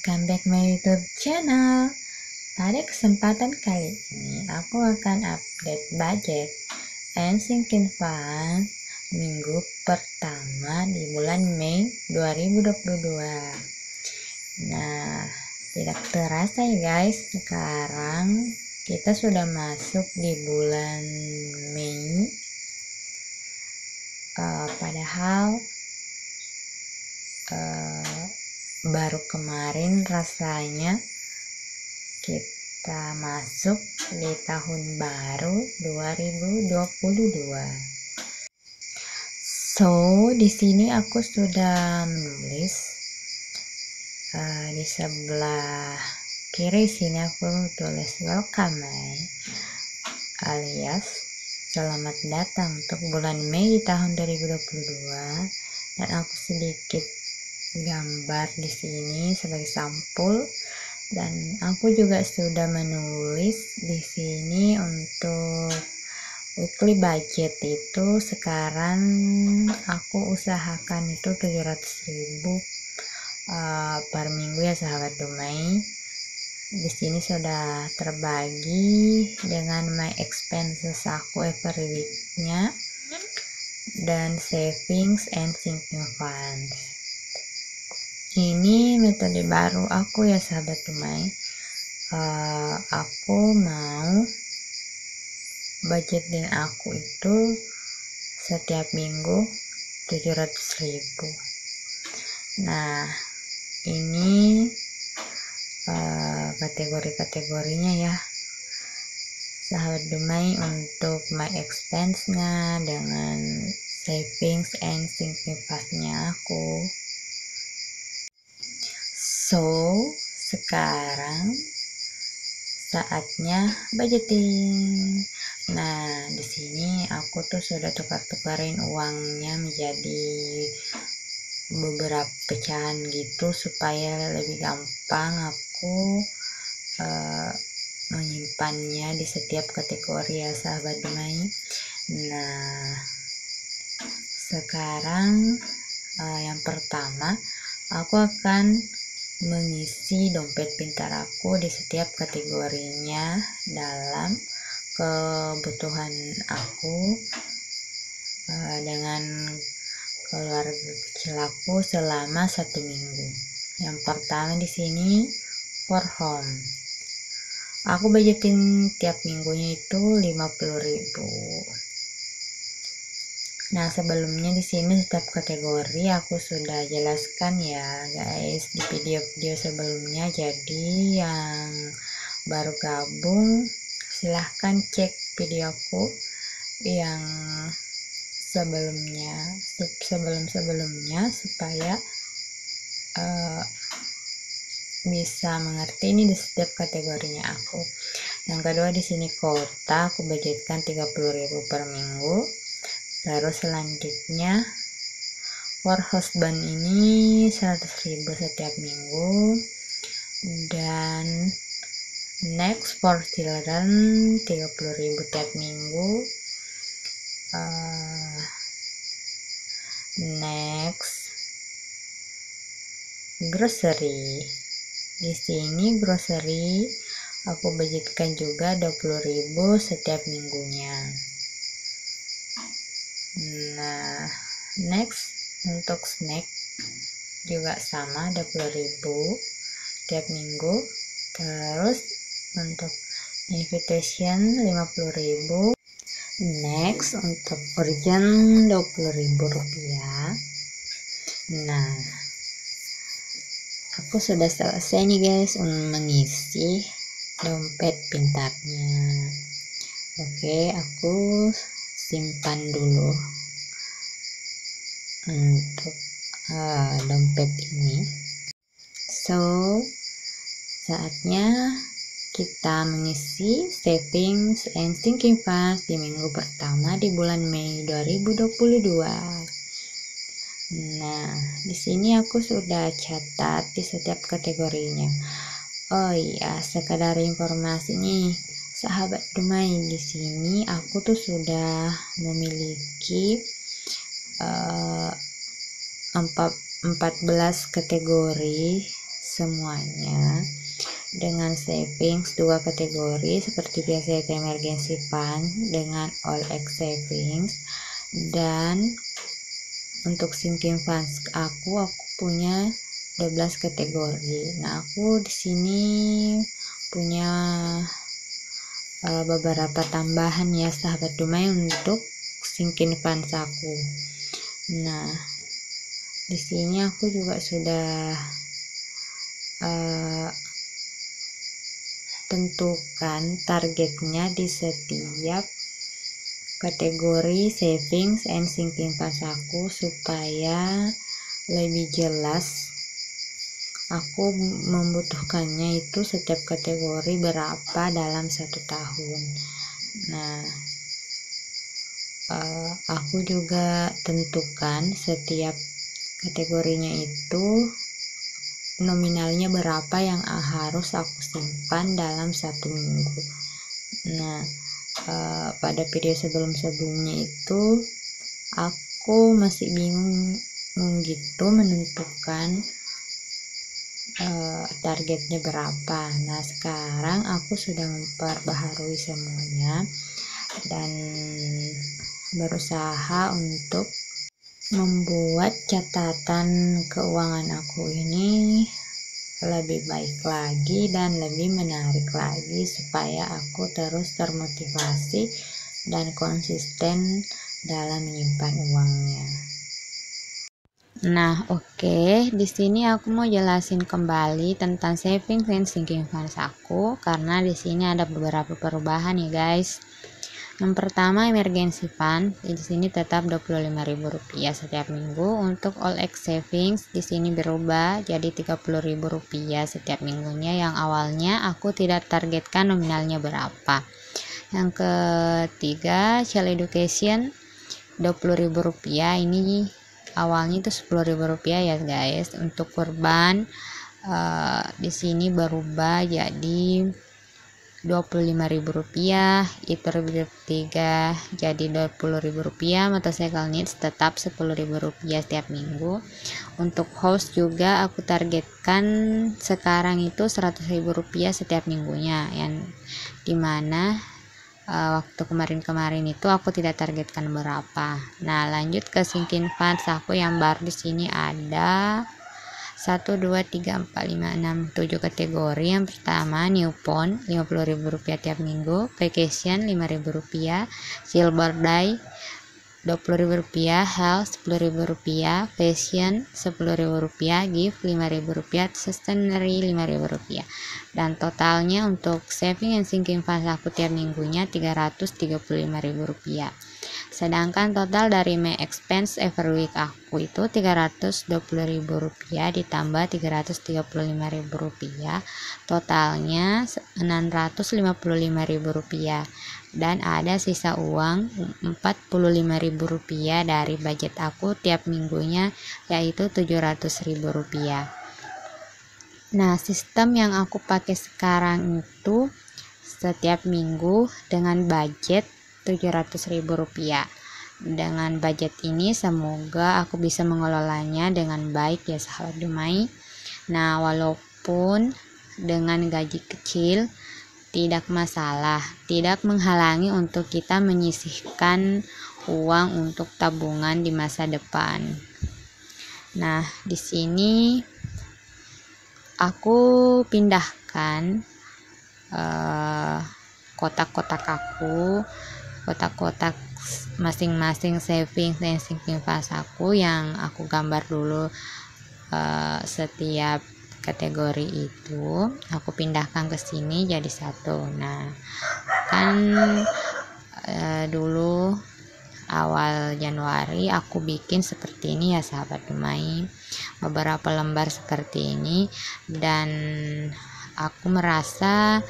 welcome back my YouTube channel. Pada kesempatan kali ini aku akan update budget and sinking fund minggu pertama di bulan Mei 2022. Nah, tidak terasa ya guys, sekarang kita sudah masuk di bulan Mei. Padahal baru kemarin rasanya kita masuk di tahun baru 2022. So, di sini aku sudah menulis di sebelah kiri sini aku tulis welcome alias selamat datang untuk bulan Mei di tahun 2022, dan aku sedikit gambar di sini sebagai sampul, dan aku juga sudah menulis di sini untuk weekly budget itu sekarang aku usahakan itu 700.000 per minggu ya sahabat Dumai. Di sini sudah terbagi dengan my expenses aku every weeknya dan savings and sinking funds. Ini metode baru aku ya sahabat Dumai. Aku mau budgeting aku itu setiap minggu 700.000. Nah, ini kategori-kategorinya ya sahabat Dumai, untuk my expense-nya dengan savings and sinking fund-nya aku. So, sekarang saatnya budgeting. Nah, di sini aku tuh sudah tukar-tukarin uangnya menjadi beberapa pecahan gitu supaya lebih gampang aku menyimpannya di setiap kategori ya sahabat Dumai. Nah, sekarang yang pertama aku akan mengisi dompet pintar aku di setiap kategorinya dalam kebutuhan aku dengan keluarga kecil aku selama 1 minggu. Yang pertama di sini for home. Aku budgetin tiap minggunya itu 50.000. Nah, sebelumnya di sini setiap kategori aku sudah jelaskan ya guys di video-video sebelumnya. Jadi yang baru gabung silahkan cek videoku yang sebelumnya supaya bisa mengerti ini di setiap kategorinya aku. Yang kedua di sini kota, aku budgetkan 30.000 per minggu. Terus selanjutnya for husband ini 100.000 setiap minggu, dan next for children 30.000 tiap minggu. Next grocery. Di sini grocery aku budgetkan juga 20.000 setiap minggunya. Nah, next untuk snack juga sama 20.000 tiap minggu. Terus untuk invitation 50.000. Next untuk urgent 20.000 rupiah. Nah, aku sudah selesai nih guys mengisi dompet pintarnya. Oke, aku simpan dulu untuk dompet ini. So, saatnya kita mengisi savings and sinking funds di minggu pertama di bulan Mei 2022. Nah, di sini aku sudah catat di setiap kategorinya. Oh iya, sekadar informasi nih, sahabat Dumai, di sini aku tuh sudah memiliki 14 kategori semuanya dengan savings 2 kategori seperti biasa, yaitu emergency fund dengan all ex savings. Dan untuk sinking funds aku punya 12 kategori. Nah, aku di sini punya beberapa tambahan ya sahabat Dumai untuk sinking funds aku. Nah, di sini aku juga sudah tentukan targetnya di setiap kategori savings and sinking funds aku supaya lebih jelas aku membutuhkannya itu setiap kategori berapa dalam 1 tahun. Nah, aku juga tentukan setiap kategorinya itu nominalnya berapa yang harus aku simpan dalam 1 minggu. Nah, pada video sebelumnya itu aku masih bingung gitu menentukan targetnya berapa. Nah, sekarang aku sudah memperbaharui semuanya dan berusaha untuk membuat catatan keuangan aku ini lebih baik lagi dan lebih menarik lagi supaya aku terus termotivasi dan konsisten dalam menyimpan uangnya. Nah, oke, di sini aku mau jelasin kembali tentang savings and sinking funds aku karena di sini ada beberapa perubahan ya, guys. Yang pertama, emergency fund di sini tetap Rp25.000 setiap minggu. Untuk all ex savings di sini berubah jadi Rp30.000 setiap minggunya, yang awalnya aku tidak targetkan nominalnya berapa. Yang ketiga, child education Rp20.000, ini awalnya itu Rp10.000 ya, guys. Untuk kurban di sini berubah jadi Rp25.000, itu ketiga jadi Rp20.000. Motorcycle needs tetap Rp10.000 setiap minggu. Untuk house juga aku targetkan sekarang itu Rp100.000 setiap minggunya, yang dimana waktu kemarin itu aku tidak targetkan berapa. Nah, lanjut ke sinking funds aku yang baru di sini ada 1, 2, 3, 4, 5, 6, 7 kategori. Yang pertama, newborn Rp50.000 tiap minggu, vacation Rp5.000, silver day Rp20.000, health Rp10.000, fashion Rp10.000, gift Rp5.000, stationery Rp5.000. Dan totalnya untuk saving and sinking funds aku tiap minggunya Rp335.000. Sedangkan total dari my expense every week aku itu Rp320.000 ditambah Rp335.000, totalnya Rp655.000, dan ada sisa uang Rp45.000 dari budget aku tiap minggunya, yaitu Rp700.000. Nah, sistem yang aku pakai sekarang itu setiap minggu dengan budget Rp700.000. Dengan budget ini semoga aku bisa mengelolanya dengan baik ya, sahabat Dumai. Nah, walaupun dengan gaji kecil tidak masalah, tidak menghalangi untuk kita menyisihkan uang untuk tabungan di masa depan. Nah, di sini aku pindahkan kotak-kotak masing-masing saving dan sinking funds aku yang aku gambar dulu setiap kategori itu aku pindahkan ke sini jadi satu. Nah, kan dulu awal Januari aku bikin seperti ini ya, sahabat Dumai, beberapa lembar seperti ini, dan aku merasa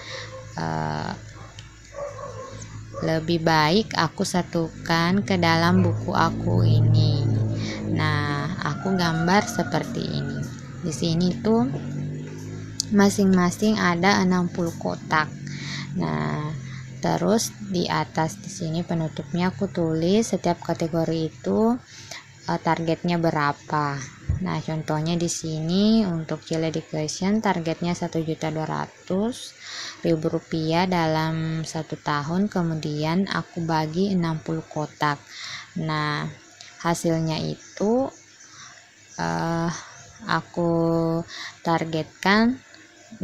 lebih baik aku satukan ke dalam buku aku ini. Nah, aku gambar seperti ini. Di sini tuh masing-masing ada 60 kotak. Nah, terus di atas di sini penutupnya aku tulis setiap kategori itu targetnya berapa. Nah, contohnya di sini untuk Chill Education targetnya 1.200.000 rupiah dalam 1 tahun, kemudian aku bagi 60 kotak. Nah, hasilnya itu aku targetkan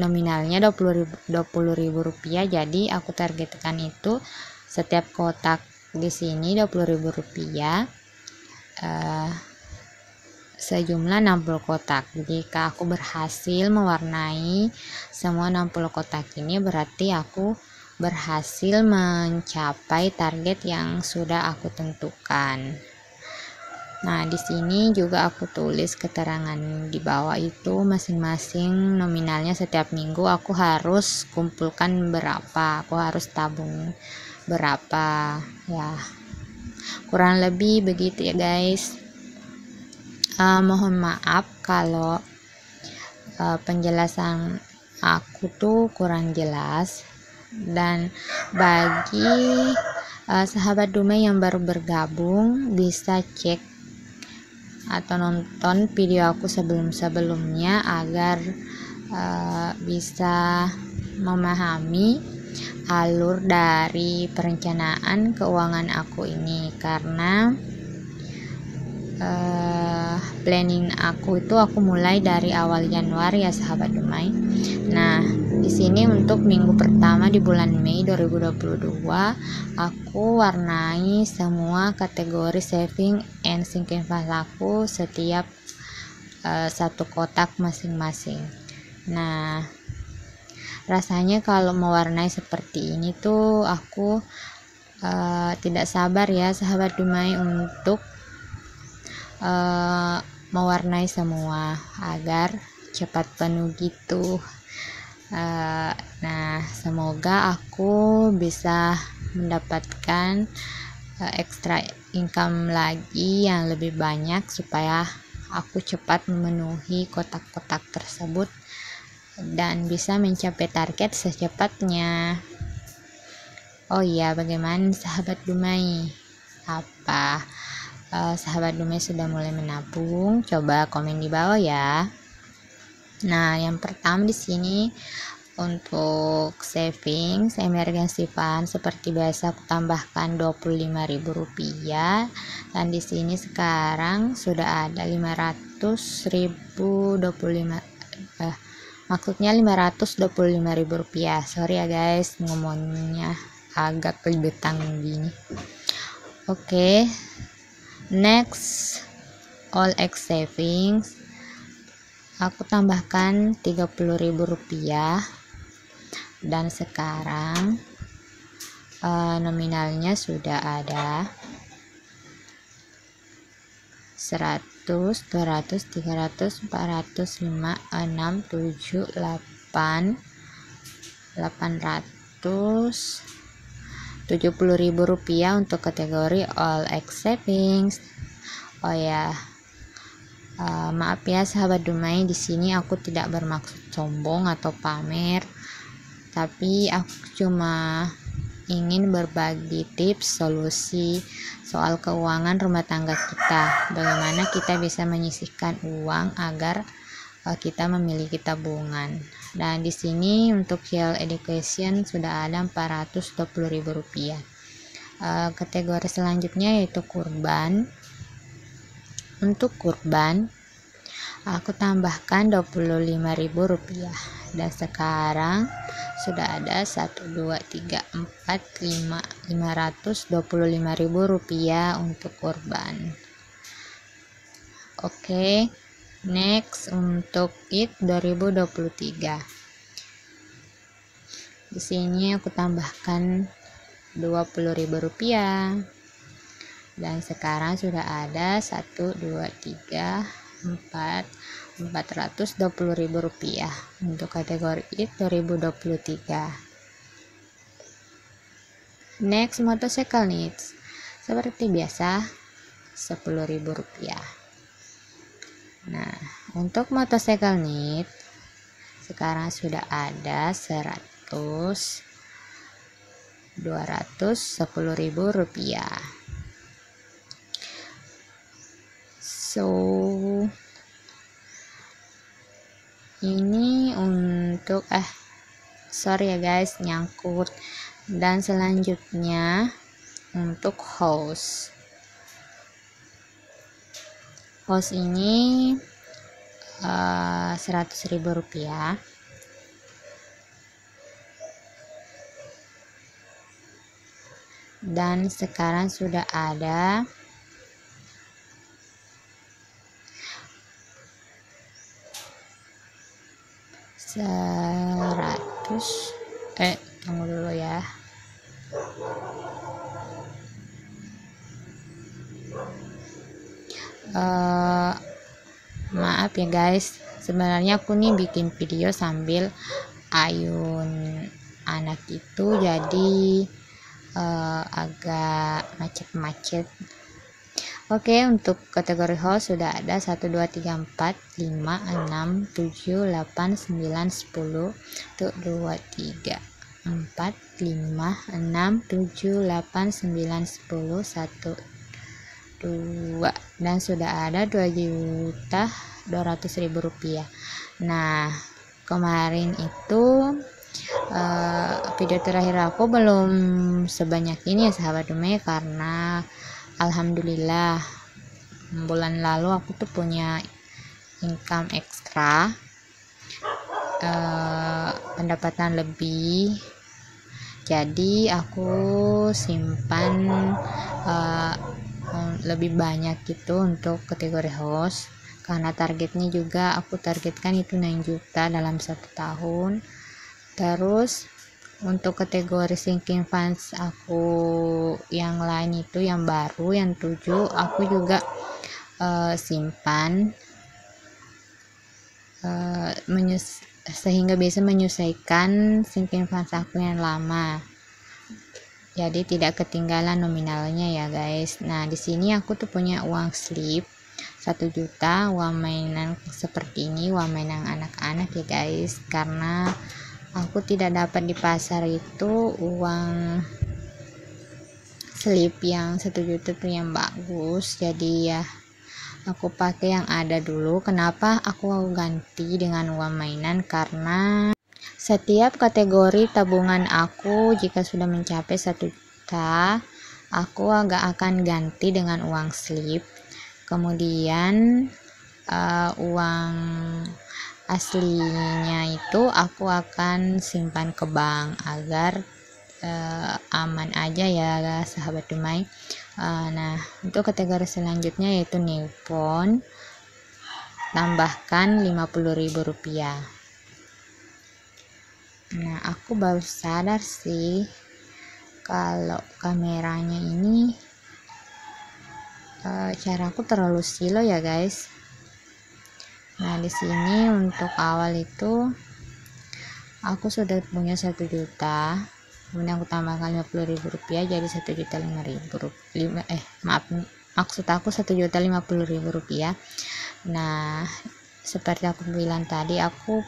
nominalnya 20.000 rupiah, jadi aku targetkan itu setiap kotak di sini 20.000 rupiah, sejumlah 60 kotak. Jika aku berhasil mewarnai semua 60 kotak ini, berarti aku berhasil mencapai target yang sudah aku tentukan. Nah, di sini juga aku tulis keterangan di bawah itu masing-masing nominalnya setiap minggu aku harus kumpulkan berapa, aku harus tabung berapa. Ya, kurang lebih begitu ya guys. Mohon maaf kalau penjelasan aku tuh kurang jelas, dan bagi sahabat Dumai yang baru bergabung bisa cek atau nonton video aku sebelumnya agar bisa memahami alur dari perencanaan keuangan aku ini, karena planning aku itu aku mulai dari awal Januari ya sahabat Dumai. Nah, di sini untuk minggu pertama di bulan Mei 2022 aku warnai semua kategori saving and sinking fund aku setiap satu kotak masing-masing. Nah, rasanya kalau mewarnai seperti ini tuh aku tidak sabar ya sahabat Dumai untuk mewarnai semua agar cepat penuh gitu. Nah, semoga aku bisa mendapatkan extra income lagi yang lebih banyak supaya aku cepat memenuhi kotak-kotak tersebut dan bisa mencapai target secepatnya. Oh iya, bagaimana sahabat Dumai? Apa sahabat Dumai sudah mulai menabung? Coba komen di bawah ya. Nah, yang pertama di sini untuk savings emergency fund seperti biasa aku tambahkan 25.000 rupiah, dan di sini sekarang sudah ada 525 rupiah. Sorry ya guys, ngomongnya agak kelibetan gini. Oke. Next, all X savings aku tambahkan 30.000 rupiah, dan sekarang nominalnya sudah ada 100, 200, 300, 400, 5, 6, 7, 8, 870.000 rupiah untuk kategori all X savings. Oh ya, maaf ya sahabat Dumai, di sini aku tidak bermaksud sombong atau pamer, tapi aku cuma ingin berbagi tips solusi soal keuangan rumah tangga kita, bagaimana kita bisa menyisihkan uang agar kita memiliki tabungan. Dan di sini untuk Chill Education sudah ada 420.000 rupiah. Kategori selanjutnya yaitu kurban. Untuk kurban aku tambahkan 25.000 rupiah, dan sekarang sudah ada 1, 2, 3, 4, 5, 525.000 rupiah untuk kurban. Oke. Next, untuk IT 2023. Di sini aku tambahkan 20.000 rupiah. Dan sekarang sudah ada 1, 2, 3, 4, 420.000 rupiah untuk kategori IT 2023. Next, motorcycle needs. Seperti biasa, 10.000 rupiah. Nah, untuk motorcycle need sekarang sudah ada 100, 210.000 rupiah. So, ini untuk sorry ya guys, nyangkut. Dan selanjutnya untuk host ini 100.000 rupiah. Dan sekarang sudah ada 100 tunggu dulu ya. Maaf ya guys, sebenarnya aku nih bikin video sambil ayun anak itu, jadi agak macet-macet. Oke, untuk kategori host sudah ada 1 2 3 4 5 6 7 8 9 10. Tuh 2 3 4 5 6 7 8 9 10 1 2, dan sudah ada 2.200.000 rupiah. Nah, kemarin itu video terakhir aku belum sebanyak ini ya sahabat Dumai, karena alhamdulillah bulan lalu aku tuh punya income ekstra, pendapatan lebih, jadi aku simpan lebih banyak gitu untuk kategori host, karena targetnya juga aku targetkan itu 6 juta dalam 1 tahun. Terus untuk kategori sinking funds aku yang lain itu yang baru yang 7 aku juga simpan sehingga bisa menyesuaikan sinking funds aku yang lama, jadi tidak ketinggalan nominalnya ya guys. Nah, di sini aku tuh punya uang slip 1 juta, uang mainan seperti ini, uang mainan anak-anak ya guys, karena aku tidak dapat di pasar itu uang slip yang 1 juta tuh yang bagus, jadi ya aku pakai yang ada dulu. Kenapa aku ganti dengan uang mainan? Karena setiap kategori tabungan aku jika sudah mencapai 1 juta, aku agak akan ganti dengan uang slip. Kemudian uang aslinya itu aku akan simpan ke bank agar aman aja ya sahabat Dumai. Nah, untuk kategori selanjutnya yaitu new phone, tambahkan 50.000 rupiah. Nah, aku baru sadar sih kalau kameranya ini cara aku terlalu slow ya guys. Nah, di sini untuk awal itu aku sudah punya 1 juta, kemudian aku tambahkan 50.000 rupiah jadi 1.005.000 rupiah. Maksud aku 1.050.000 rupiah. Nah, seperti aku bilang tadi, aku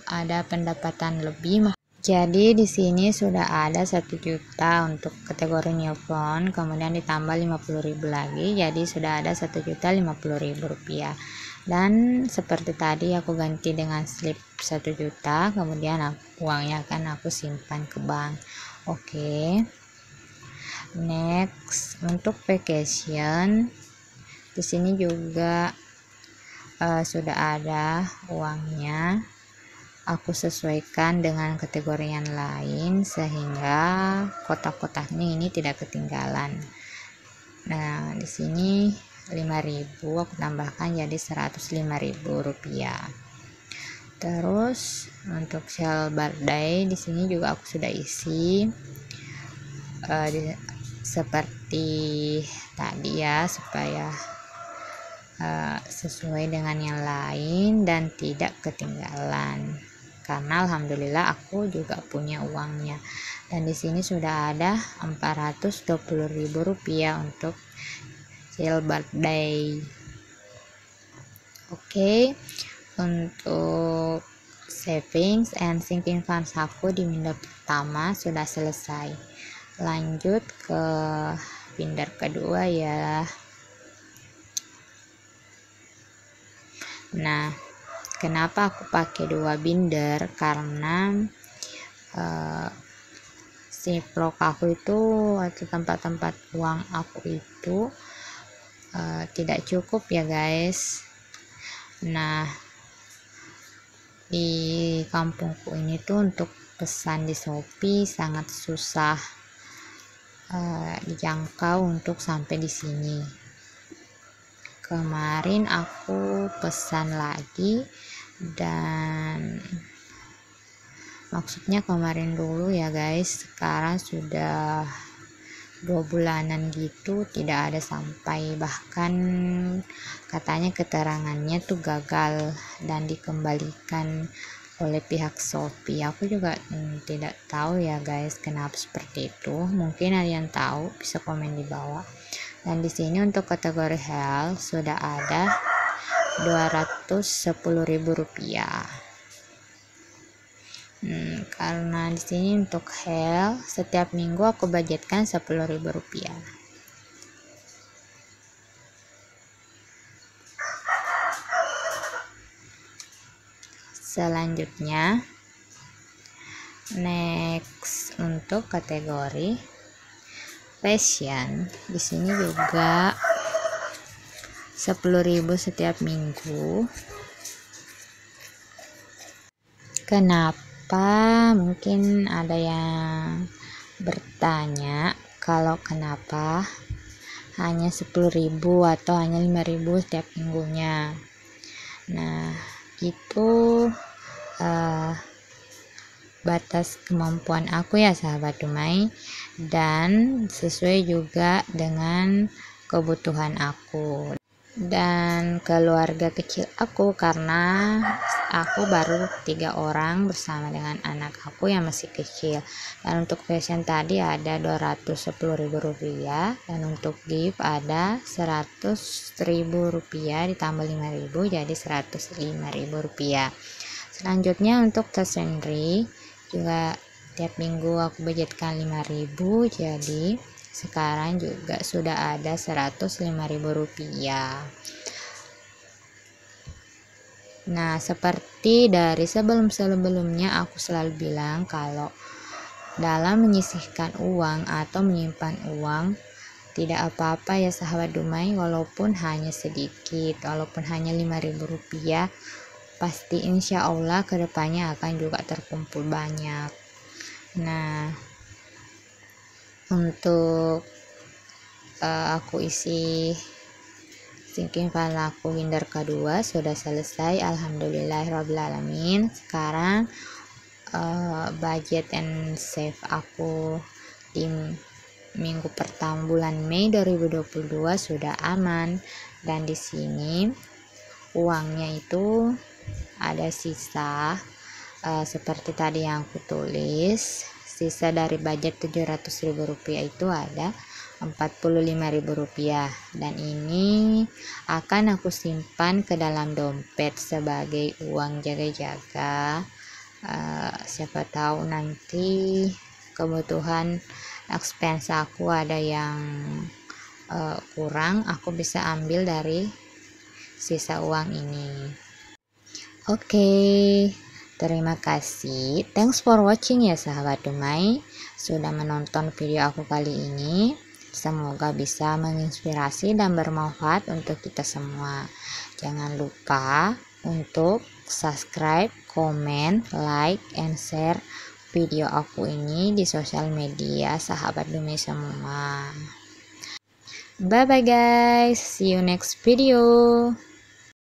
ada pendapatan lebih, jadi di sini sudah ada 1 juta untuk kategori new phone, kemudian ditambah 50.000 lagi, jadi sudah ada 1.050.000 rupiah. Dan seperti tadi aku ganti dengan slip 1 juta, kemudian uangnya akan aku simpan ke bank. Oke. Next, untuk vacation di sini juga sudah ada uangnya. Aku sesuaikan dengan kategori yang lain sehingga kotak-kotaknya ini tidak ketinggalan. Nah, di sini 5.000 aku tambahkan jadi 105.000 rupiah. Terus untuk sale birthday di sini juga aku sudah isi seperti tadi ya, supaya sesuai dengan yang lain dan tidak ketinggalan, karena alhamdulillah aku juga punya uangnya. Dan di sini sudah ada 420.000 rupiah untuk sale birthday. Oke, untuk savings and sinking funds aku di binder pertama sudah selesai. Lanjut ke binder kedua ya. Nah, Kenapa aku pakai 2 binder? Karena Ziplock aku itu atau tempat-tempat uang aku itu tidak cukup ya guys. Nah, di kampungku ini tuh untuk pesan di Shopee sangat susah dijangkau untuk sampai di sini. Kemarin aku pesan lagi, dan maksudnya kemarin dulu ya guys, sekarang sudah 2 bulanan gitu tidak ada sampai, bahkan katanya keterangannya tuh gagal dan dikembalikan oleh pihak Shopee. Aku juga tidak tahu ya guys kenapa seperti itu, mungkin ada yang tahu bisa komen di bawah. Dan di sini untuk kategori health sudah ada Rp210.000. Karena di sini untuk health setiap minggu aku budgetkan Rp10.000. Selanjutnya, next untuk kategori fashion, di sini juga 10.000 setiap minggu. Kenapa? Mungkin ada yang bertanya kalau kenapa hanya 10.000 atau hanya 5.000 setiap minggunya. Nah, itu batas kemampuan aku ya sahabat Dumai, dan sesuai juga dengan kebutuhan aku dan keluarga kecil aku, karena aku baru 3 orang bersama dengan anak aku yang masih kecil. Dan untuk fashion tadi ada Rp210.000, dan untuk gift ada Rp100.000 ditambah Rp5.000 jadi Rp105.000. Selanjutnya untuk tas sendiri juga tiap minggu aku budgetkan Rp5.000, jadi sekarang juga sudah ada Rp105.000. Nah, seperti dari sebelumnya aku selalu bilang kalau dalam menyisihkan uang atau menyimpan uang tidak apa-apa ya sahabat Dumai, walaupun hanya sedikit, walaupun hanya Rp5.000, pasti insya Allah kedepannya akan juga terkumpul banyak. Nah, untuk aku isi sinking file aku binder kedua sudah selesai, alhamdulillahirobbilalamin. Sekarang budget and save aku di minggu pertama bulan Mei 2022 sudah aman, dan di sini uangnya itu ada sisa seperti tadi yang aku tulis. Sisa dari budget Rp700.000 itu ada Rp45.000, dan ini akan aku simpan ke dalam dompet sebagai uang jaga-jaga. Siapa tahu nanti kebutuhan expense aku ada yang kurang, aku bisa ambil dari sisa uang ini. Oke, terima kasih. Thanks for watching ya sahabat Dumai, sudah menonton video aku kali ini. Semoga bisa menginspirasi dan bermanfaat untuk kita semua. Jangan lupa untuk subscribe, komen, like, and share video aku ini di sosial media sahabat Dumai semua. Bye bye guys, see you next video.